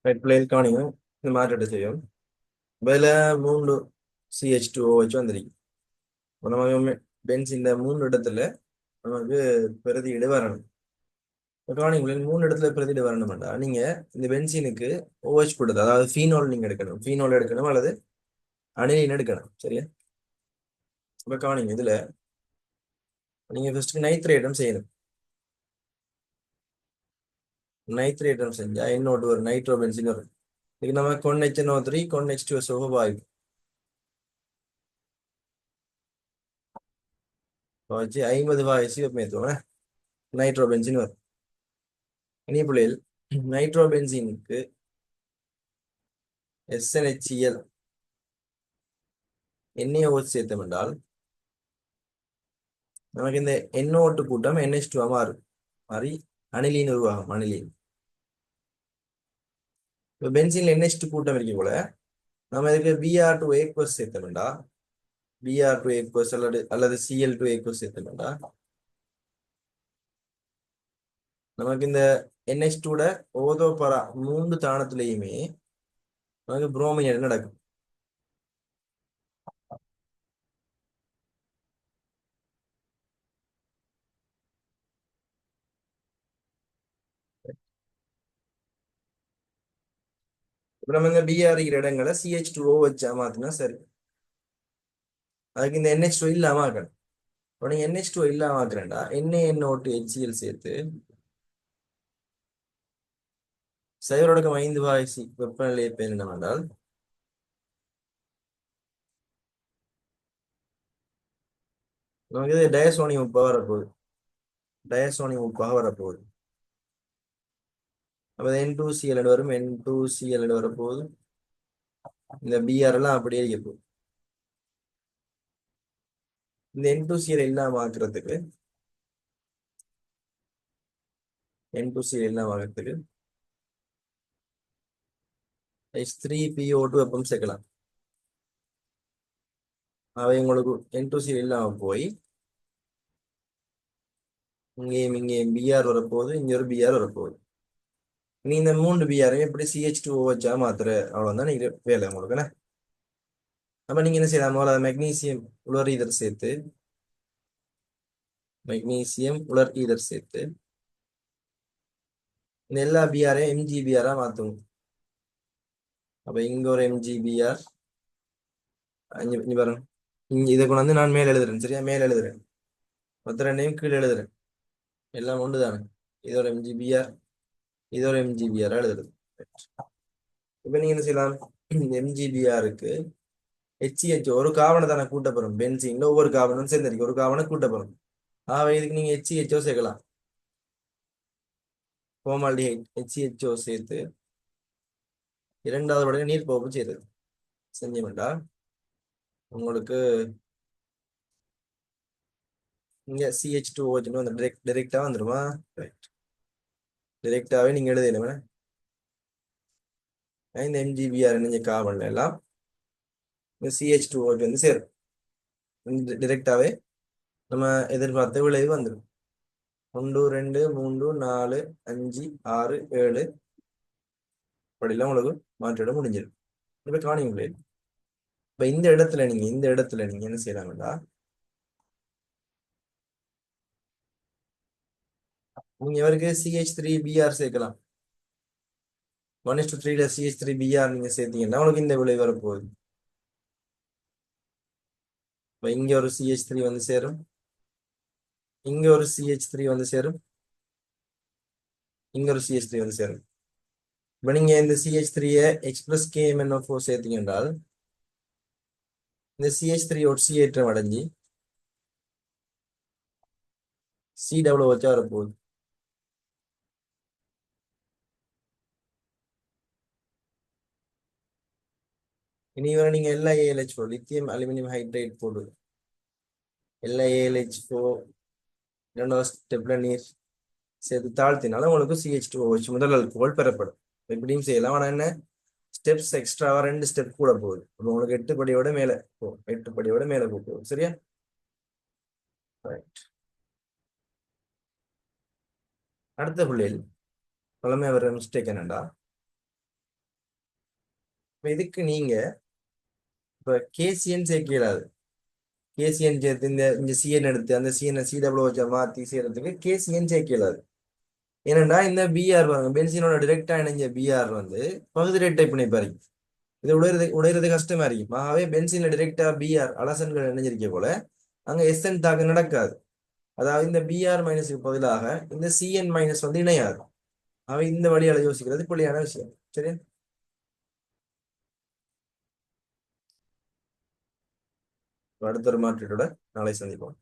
Right பிளேல் காணிங்க இந்த மாற்றத்தை செய்யும் வேலை 3 CH2O வச்சு வந்திருக்கு. இப்போ நம்ம பென்சின் மூணு இடத்துல நமக்கு பிரதியீடு வரணும். காணிங்களில் 3 இடத்துல பிரதியீடு வரணும்டா நீங்க இந்த பென்சினுக்கு OH கொடுத்து அதாவது ஃபீனோல் நீங்க எடுக்கணும். ஃபீனோல் எடுக்கணும் அல்லது அனிலின் எடுக்கணும். சரியா? இப்போ காணிங்க இதுல நீங்க ஃபர்ஸ்ட் நைட்ரேட்டம் செய்யணும். நைட்ரேட்டம் செஞ்சா என்னோட ஒரு நைட்ரோ பென்சின் வரும். இதுக்கு நம்ம CONH3 CONH2SO வாயு வச்சு 50 வாயு சிவப்பேத்துவோம். நைட்ரோ பென்சின் வரும். இனி பிள்ளைகள் நைட்ரோ பென்சினுக்கு SNHCl NaOH சேர்த்தோம் என்றால் நமக்கு இந்த NO2 கூட்டம் NH2 மாறும். மாறி அனிலின் உருவாகும். அனிலின் இப்போ பென்சின்ல NH2 கூட்டம் இருக்க போல நம்ம இதுக்கு Br2 aqueous சேர்த்தோம்டா Br2 aqueous அல்லது Cl2 aqueous சேர்த்தோம்டா நமக்கு இந்த NH2 ஓதோ பரா 3 தானத்திலையுமே நமக்கு புரோமின் நடக்கும். இப்போ நம்ம இந்த Br இருக்கிற இடங்களை CH2O வச்சா மாத்தினா சரி. அதுக்கு இந்த NH2 இல்லாம ஆக்கணும். இப்போ நீங்க NH2 இல்லாம ஆக்குறேன்டா NaNO2HCl சேர்த்து சைவரோடக்கம் 5 வாய்ச்சி வெப்பநிலையை பேரிடம் என்றால் நமக்கு இது டயசோனியம் உப்பாக வரப்போகுது. டயசோனியம் உப்பாக வரப்போகுது. அப்போ N2Cl வரும். N2Cl வரப்போகுது. இந்த Br எல்லாம் அப்படியே இருக்க போகுது. இந்த N2Cl இல்லாம ஆக்குறதுக்கு H3PO2 வெப்பம் சேர்க்கலாம். அவை உங்களுக்கு N2Cl இல்லாம போய் இங்கேயும் Br வரப்போகுது. இங்க ஒரு Br வரப்போகுது. நீ இந்த 3 Br எப்படி CH2O வச்சா மாத்திர அவ்வளவுதான் நீங்க வேலை உங்களுக்கு என்ன. அப்ப நீங்க என்ன செய்யலாம்? முதல்ல மெக்னீசியம் உலர் ஈதர் சேர்த்து இந்த எல்லா Brஐயும் MgBr மாத்தும். அப்ப இங்க ஒரு MgBr இங்க பாருங்க. இதை கொண்டு வந்து நான் மேல எழுதுறேன். சரியா? மேல எழுதுறேன். மொத்த ரெண்டையும் கீழே எழுதுறேன். எல்லாம் ஒன்று தானே. இதோட MgBr இதோட MgBr எழுதுறது. இப்ப நீங்க என்ன செய்யலாம்? MgBrக்கு HCH ஒரு காவனை தானே கூட்டப்படும். பென்சீன்ல ஒவ்வொரு காவனும் சேர்ந்திருக்கு. ஒரு காவனை கூட்டப்படும். இதுக்கு நீங்க HCHO சேர்க்கலாம். ஃபார்மால்டிஹைட் HCHO சேர்த்து இரண்டாவது உடனே நீர் போப்பு செய்யுது. செஞ்சோம்டா உங்களுக்கு இங்க CH2OH வந்து டைரெக்டா வந்துருமா? டைரெக்டாவே நீங்க எழுதல. இந்த MgBr இணைஞ்ச கார்பன்ல எல்லாம் இந்த CH2OH வந்து சேரும். டைரெக்டாவே நம்ம எதிர்பார்த்த விளைவு வந்துடும். 1 2 3 4 5 6 7 அப்படிலாம் உங்களுக்கு மாற்றிட முடிஞ்சிடும். இப்ப காணிங்களே இப்ப இந்த இடத்துல நீங்க என்ன செய்யலாம்டா நீங்க இவருக்கு CH3Br சேர்க்கலாம். 1:3 CH3Br நீங்க சேர்த்தீங்கன்னா உங்களுக்கு இந்த விளைவு வரப்போகுது. இப்ப இங்க ஒரு CH3 வந்து சேரும். இங்க ஒரு CH3 வந்து சேரும். இங்க ஒரு CH3 வந்து சேரும். இப்ப நீங்க இந்த CH3 எக்ஸ்பிரஸ் KMnO4 சேர்த்தீங்க என்றால் இந்த CH3 ஒட்சியேற்றம் அடைஞ்சு COO வச்சா வரப்போகுது. இனி வரை நீங்க LiAlH4 லித்தியம் அலுமினியம் ஹைட்ரேட் போடு LiAlH4 இரண்டாவது ஸ்டெப்ல நீர் சேர்த்து தாழ்த்தினால உங்களுக்கு CH2OH முதல் அல்கோஹால் பெறப்படும். எப்படியும் செய்யலாம். ஆனா என்ன ஸ்டெப்ஸ் எக்ஸ்ட்ராவா 2 ஸ்டெப் கூட போகுது. அப்போ உங்களுக்கு 8 படியோட மேல போகும். 8 படியோட மேல போகும். சரியா? ரைட். அடுத்த புள்ளியில் பழமை வர மிஸ்டேக் என்னண்டா இப்ப இதுக்கு நீங்க இப்ப கேசிஎன் சேர்க்க இயலாது. கேசிஎன் சேர்த்து இந்த சிஎன் எடுத்து அந்த சிஎன் சிடபிள்யூ வச்ச மாத்தி செய்யறதுக்கு கேசிஎன் சேர்க்க இயலாது. ஏன்னா இந்த பிஆர் பாருங்க, பென்சீனோட டிரெக்டா இணைஞ்ச பிஆர் வந்து பகுதி ரெட்டை பிணைப்பா இருக்கு. இது உடையிறது கஷ்டமா இருக்கும். ஆகவே பென்சீன்ல டிரெக்டா பிஆர் அலசன்கள் இணைஞ்சிருக்க போல அங்க எஸ்என் தாக்கம் நடக்காது. அதாவது இந்த பிஆர் மைனஸுக்கு பதிலாக இந்த சிஎன் மைனஸ் வந்து இணையாது. அவை இந்த வழியால யோசிக்கிறது பிள்ளையான விஷயம். சரியா? அடுத்த ஒரு மாற்றீட்டோட நாளை சந்திப்போம்.